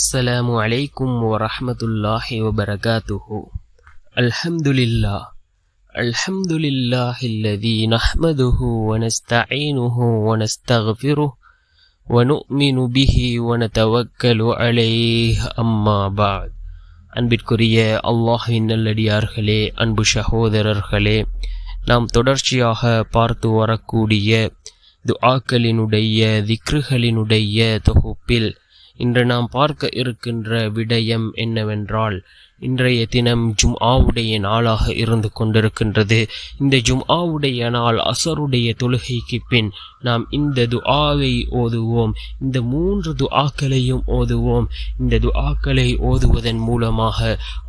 السلام عليكم ورحمة الله وبركاته. الحمد لله الذي نحمده ونستعينه ونستغفره ونؤمن به ونتوكل عليه أما بعد. அன்பிற்குரிய அல்லாஹ்வின் நல்லடியார்களே, அன்பு சகோதரர்களே, நாம் தொடர்ச்சியாக பார்த்து வரக்கூடிய துஆக்களினுடைய திக்ருகளினுடைய தொகுப்பில் இன்று நாம் பார்க்க இருக்கின்ற விடயம் என்னவென்றால், இன்றைய தினம் ஜும்ஆவுடைய நாளாக இருந்து கொண்டிருக்கின்றது. இந்த ஜும்ஆவுடைய நாள் அசருடைய தொழுகைக்கு பின் நாம் இந்த துஆவை ஓதுவோம். இந்த 3 துஆக்களையும் ஓதுவோம். இந்த துஆக்களை ஓதுவதன் மூலமாக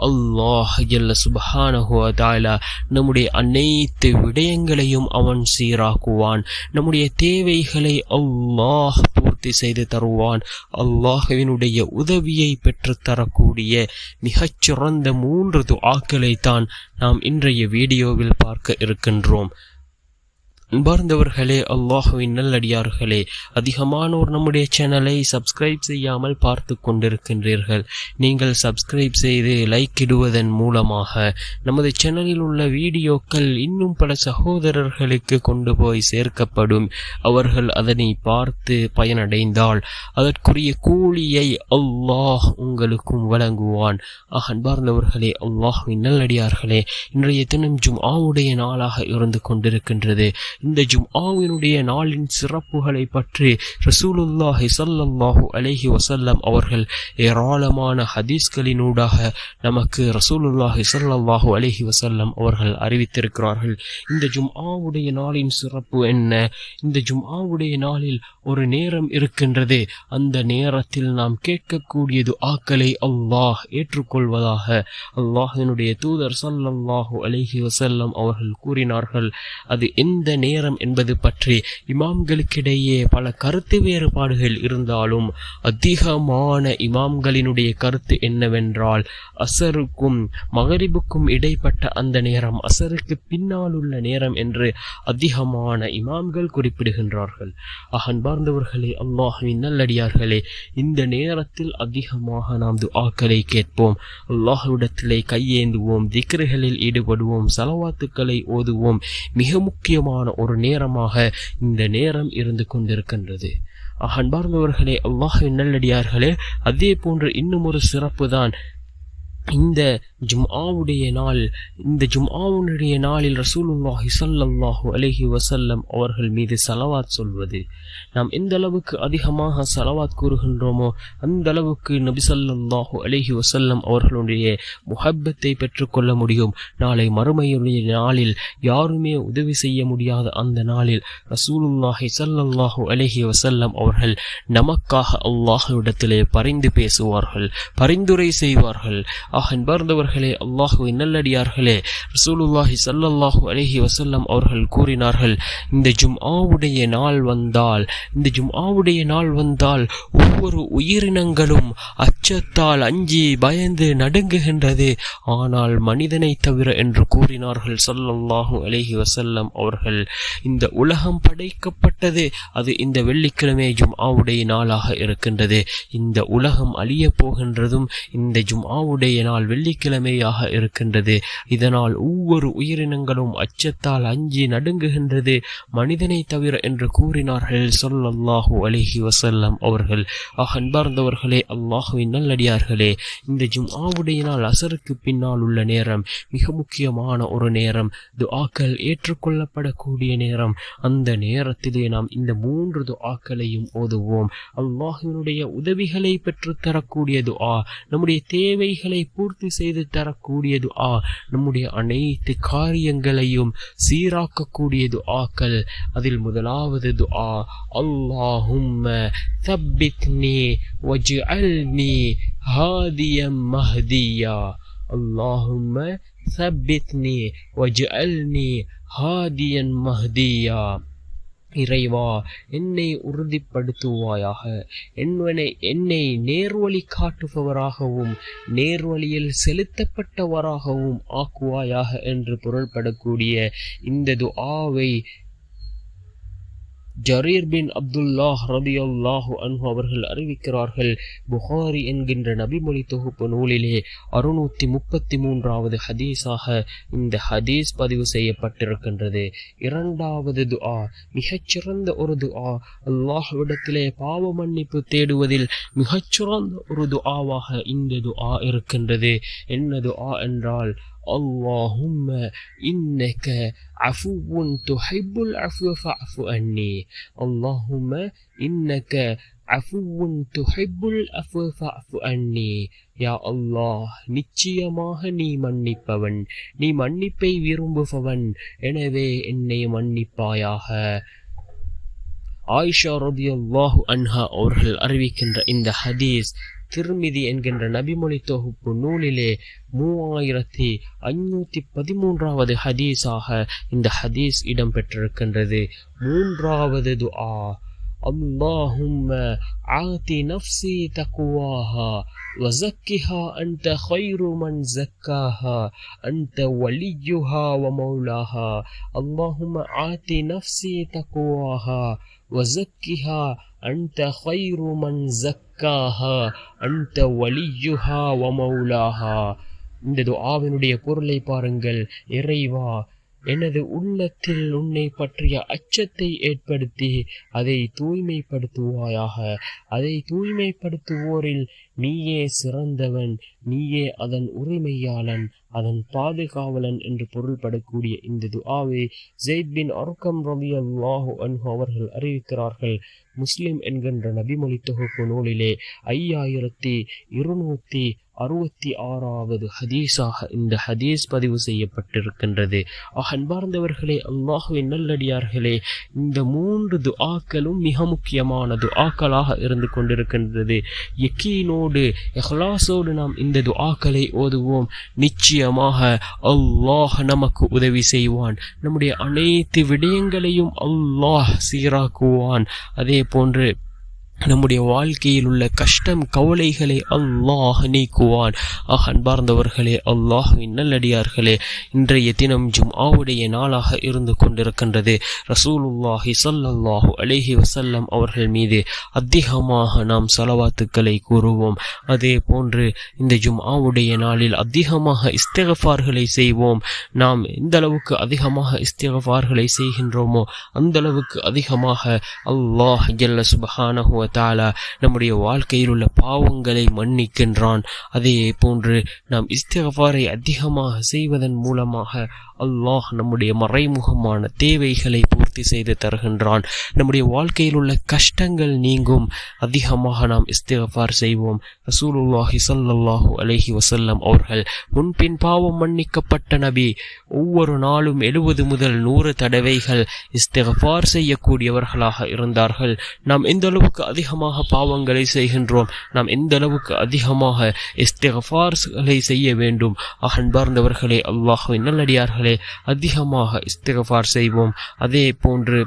அல்லாஹ் ஜல்ல சுப்ஹானஹு வ தஆலா நம்முடைய அனைத்து விடயங்களையும் அவன் சீராக்குவான். நம்முடைய தேவைகளை அல்லாஹ் பூர்த்தி செய்து தருவான். அல்லாஹ்வினுடைய உதவியை பெற்றுத்தரக்கூடிய மிகச்சிறந்த 3 துஆக்களை தான் நாம் இன்றைய வீடியோவில் பார்க்க இருக்கின்றோம். அன்பார்ந்தவர்களே, அல்லாஹ்வின் நல்லடியார்களே, அதிகமானோர் நம்முடைய சேனலை சப்ஸ்கிரைப் செய்யாமல் பார்த்து கொண்டிருக்கின்றீர்கள். நீங்கள் சப்ஸ்கிரைப் செய்து லைக் இடுவதன் மூலமாக நமது சேனலில் உள்ள வீடியோக்கள் இன்னும் பல சகோதரர்களுக்கு கொண்டு போய் சேர்க்கப்படும். அவர்கள் அதனை பார்த்து பயனடைந்தால் அதற்குரிய கூலியை அல்லாஹ் உங்களுக்கும் வழங்குவான். அன்பார்ந்தவர்களே, அல்லாஹ்வின் நல்லடியார்களே, இன்றைய தினம் ஜும்ஆவுடைய நாளாக இருந்து கொண்டிருக்கின்றது. இந்த ஜும்ஆவினுடைய நாளின் சிறப்புகளை பற்றி ரசூலுல்லாஹி ஸல்லல்லாஹு அலைஹி வஸல்லம் அவர்கள் ஏராளமான ஹதீஸ்களினூடாக நமக்கு ரசூலுல்லாஹி ஸல்லல்லாஹு அலைஹி வஸல்லம் அவர்கள் அறிவித்திருக்கிறார்கள். இந்த ஜும்ஆவுடைய நாளின் சிறப்பு என்ன? இந்த ஜும்ஆவுடைய நாளில் ஒரு நேரம் இருக்கின்றது. அந்த நேரத்தில் நாம் கேட்கக்கூடிய துஆக்களை அல்லாஹ் ஏற்றுக்கொள்வதாக அல்லாஹ்வினுடைய தூதர் ஸல்லல்லாஹு அலைஹி வஸல்லம் அவர்கள் கூறினார்கள். அது எந்த நேரம் என்பது பற்றி இமாம்களுக்கிடையே பல கருத்து வேறுபாடுகள் இருந்தாலும் அதிகமான இமாம்களினுடைய கருத்து என்னவென்றால், அசருக்கும் மகரிபுக்கும் இடைப்பட்ட அந்த நேரம் அசருக்கு பின்னால் உள்ள நேரம் என்று அதிகமான இமாம்கள் குறிப்பிடுகின்றார்கள். அன்பார்ந்தவர்களே, அல்லாஹ்வின் நல்லடியார்களே, இந்த நேரத்தில் அதிகமாக நாம் துஆக்களை கேட்போம். அல்லாஹ்விடத்திலே கையேந்துவோம், திக்ருகளில் ஈடுபடுவோம், ஸலவாத்துக்களை ஓதுவோம். மிக முக்கியமான ஒரு நேரமாக இந்த நேரம் இருந்து கொண்டிருக்கின்றது. அன்பார்ந்தவர்களே, அல்லாஹ்வின் நல்லடியார்களே, அதே போன்று இன்னும் ஒரு சிறப்பு தான் இந்த ஜும்ஆவுடைய நாள். இந்த ஜும்ஆவுடைய நாளில் ரசூலுல்லாஹி ஸல்லல்லாஹு அலைஹி வஸல்லம் அவர்கள் மீது ஸலவாத் சொல்வது. நாம் எந்த அளவுக்கு அதிகமாக ஸலவாத் கூறுகின்றோமோ அந்த அளவுக்கு நபி ஸல்லல்லாஹு அலைஹி வஸல்லம் அவர்களுடைய முஹப்பத்தை பெற்றுக்கொள்ள முடியும். நாளை மறுமையுடைய நாளில் யாருமே உதவி செய்ய முடியாத அந்த நாளில் ரசூலுல்லாஹி ஸல்லல்லாஹு அலைஹி வஸல்லம் அவர்கள் நமக்காக அல்லாஹ்விடத்திலே பரிந்து பேசுவார்கள், பரிந்துரை செய்வார்கள். அன்பார்ந்தவர்களே, அல்லாஹ்வின் நல்லடியார்களே, ரசூலுல்லாஹி ஸல்லல்லாஹு அலைஹி வஸல்லம் அவர்கள் கூறினார்கள், இந்த ஜும்ஆவுடைய நாள் வந்தால் ஒவ்வொரு உயிரினங்களும் அச்சத்தால் அஞ்சி பயந்து நடுங்குகின்றது, ஆனால் மனிதனை தவிர என்று கூறினார்கள் ஸல்லல்லாஹு அலைஹி வஸல்லம் அவர்கள். இந்த உலகம் படைக்கப்பட்டது அது இந்த வெள்ளிக்கிழமை ஜும்ஆவுடைய நாளாக இருக்கின்றது. இந்த உலகம் அழிய போகின்றதும் இந்த ஜும்ஆவுடைய நாள் வெள்ளிக்கிழமையாக இருக்கின்றது. இதனால் ஒவ்வொரு உயிரினங்களும் அச்சத்தால் அஞ்சி நடுங்குகின்றது, மனிதனை தவிர என்று கூறினார்கள் ஸல்லல்லாஹு அலைஹி வஸல்லம் அவர்கள். அன்பார்ந்தவர்களே, அல்லாஹ்வின் நல்லடியார்களே, இந்த ஜும்ஆவுடைய நாள் அசருக்கு பின்னால் உள்ள நேரம் மிக முக்கியமான ஒரு நேரம், துஆக்கள் ஏற்றுக்கொள்ளப்படக்கூடிய நேரம். அந்த நேரத்திலே நாம் இந்த 3 துஆக்களையும் ஓதுவோம். அல்லாஹ்வினுடைய உதவிகளை பெற்றுத்தரக்கூடிய துஆ, நம்முடைய தேவைகளை பூர்த்தி செய்து தரக்கூடிய துஆ, நம்முடைய அனைத்து காரியங்களையும் சீராக்கக்கூடிய துஆக்கள். அதில் முதலாவது துஆ, அல்லாஹும்ம தப்பித்னி வஜ்அல்னி ஹாதியம் மஹ்தியா. அல்லாஹும்ம தப்பித்னி வஜ்அல்னி ஹாதியன் மஹ்தியா. இறைவா, என்னை உறுதிப்படுத்துவாயாக, என்னை நேர்வழி காட்டுபவராகவும் நேர்வழியில் செலுத்தப்பட்டவராகவும் ஆக்குவாயாக என்று பொருள்படக்கூடிய இந்த துஆவை ஜரீர் பின் அப்துல்லாஹ் ரலியல்லாஹு அன்ஹு அவர்கள் அறிவிக்கிறார்கள், புகாரி என்கின்ற நபிமொழி தொகுப்பு நூலிலே 633வது ஹதீஸாக இந்த ஹதீஸ் பதிவு செய்யப்பட்டிருக்கின்றது. இரண்டாவது துஆ, மிகச்சிறந்த ஒரு துஆ, அல்லாஹ்விடத்திலே பாவ மன்னிப்பு தேடுவதில் மிகச்சிறந்த ஒரு துஆவாக இந்த துஆ இருக்கின்றது. என்ன துஆ என்றால், اللهم إنك عفو تحب العفو فاعف عني. اللهم إنك عفو تحب العفو فاعف عني. யா அல்லாஹ், நிச்சயமாக நீ மன்னிப்பவன், நீ மன்னிப்பை விரும்புபவன், எனவே என்னை மன்னிப்பாயாக. ஆயிஷா ரலியல்லாஹு அன்ஹா அவர்கள் அறிவிக்கின்ற இந்த ஹதீஸ் திர்மிதி என்கின்ற நபிமொழி தொகுப்பு நூலிலே 3513வது ஹதீஸாக இந்த ஹதீஸ் இடம்பெற்றிருக்கின்றது. மூன்றாவது துஆ, اللهم آت نفسي تقواها وزكها أنت خير من زكاها أنت وليها ومولاها. اللهم آت نفسي تقواها وزكها أنت خير من زكاها أنت وليها ومولاها. இந்த துஆவினுடைய பொருளை பாருங்கள். இறைவா, எனது உள்ளத்தில் உன்னை பற்றிய அச்சத்தை ஏற்படுத்தி அதை தூய்மைப்படுத்துவாயாக. அதை தூய்மைப்படுத்துவோரில் நீயே சிறந்தவன், நீயே அதன் உரிமையாளன், அதன் பாதுகாவலன் என்று பொருள்படக்கூடிய இந்த துஆவை ஸைத் பின் அர்கம் ரலியல்லாஹு அன்ஹு அவர்கள் அறிவிக்கிறார்கள். முஸ்லிம் என்கின்ற நபிமொழி தொகுப்பு நூலிலே 5266வது ஹதீஸாக இந்த ஹதீஸ் பதிவு செய்யப்பட்டிருக்கின்றது. அன்பார்ந்தவர்களே, அல்லாஹ்வின் நல்லடியார்களே, இந்த 3 துஆக்களும் மிக முக்கியமான துஆக்களாக இருந்து கொண்டிருக்கின்றது. யக்கீனோடு இஹ்லாஸோடு நாம் இந்த துஆக்களை ஓதுவோம். நிச்சயமாக அல்லாஹ் நமக்கு உதவி செய்வான். நம்முடைய அனைத்து விடயங்களையும் அல்லாஹ் சீராக்குவான். அதே போன்று நம்முடைய வாழ்க்கையில் உள்ள கஷ்டம் கவலைகளை அல்லாஹ் நீக்குவான். அன்பார்ந்தவர்களே, அல்லாஹ்வின் நல்லடியார்களே, இன்றைய தினம் ஜும்ஆவுடைய நாளாக இருந்து கொண்டிருக்கின்றது. ரசூலுல்லாஹி ஸல்லல்லாஹு அலைஹி வஸல்லம் அவர்கள் மீது அதிகமாக நாம் ஸலவாத்துக்களை கூறுவோம். அதே போன்று இந்த ஜும்ஆவுடைய நாளில் அதிகமாக இஸ்திக்ஃபார்களை செய்வோம். நாம் எந்த அளவுக்கு அதிகமாக இஸ்திக்ஃபார்களை செய்கின்றோமோ அந்த அளவுக்கு அதிகமாக அல்லாஹ் ஜல்ல சுப்ஹானஹு வ தஆலா நம்முடைய வாழ்க்கையில் உள்ள பாவங்களை மன்னிக்கின்றான். அதே போன்று நாம் இஸ்திக்ஃபாரை அதிகமாக செய்வதன் மூலமாக அல்லாஹ் நம்முடைய மறைமுகமான தேவைகளை பூர்த்தி செய்து தருகின்றான். நம்முடைய வாழ்க்கையில் உள்ள கஷ்டங்கள் நீங்கும். அதிகமாக நாம் இஸ்திக்ஃபார் செய்வோம். ரசூலுல்லாஹி ஸல்லல்லாஹு அலைஹி வஸல்லம் அவர்கள் முன்பின் பாவம் மன்னிக்கப்பட்ட நபி. ஒவ்வொரு நாளும் 70 முதல் 100 தடவைகள் இஸ்திக்ஃபார் செய்யக்கூடியவர்களாக இருந்தார்கள். நாம் எந்த அளவுக்கு அதிகமாக பாவங்களை செய்கின்றோம், நாம் எந்த அளவுக்கு அதிகமாக இஸ்திக்ஃபார்களை செய்ய வேண்டும். அன்பார்ந்தவர்களே, அல்லாஹ்வின் நல்லடியார்களே, அதிகமாக இஸ்திக்ஃபார் செய்வோம். அதே போன்று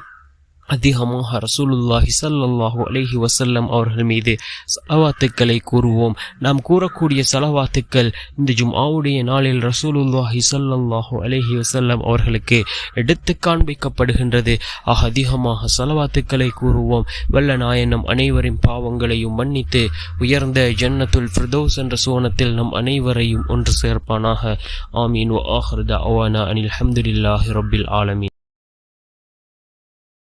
அதிகமாக ரசூலுல்லாஹி ஸல்லல்லாஹு அலைஹி வஸல்லம் அவர்கள் மீது ஸலவாத்துக்களை கூறுவோம். நாம் கூறக்கூடிய ஸலவாத்துக்கள் இந்த ஜும்ஆவுடைய நாளில் ரசூலுல்லாஹி ஸல்லல்லாஹு அலைஹி வஸல்லம் அவர்களுக்கு எடுத்து காண்பிக்கப்படுகின்றது. அதிகமாக ஸலவாத்துக்களை கூறுவோம். வல்ல நாயனம் அனைவரின் பாவங்களையும் மன்னித்து உயர்ந்த ஜன்னத்துல் ஃபிர்தௌஸ் என்ற சோனத்தில் நம் அனைவரையும் ஒன்று சேர்ப்பானாக. ஆமீன். வ ஆகிரு தஅவானா அனில் ஹம்துலில்லாஹி ரப்பில் ஆலமீன்.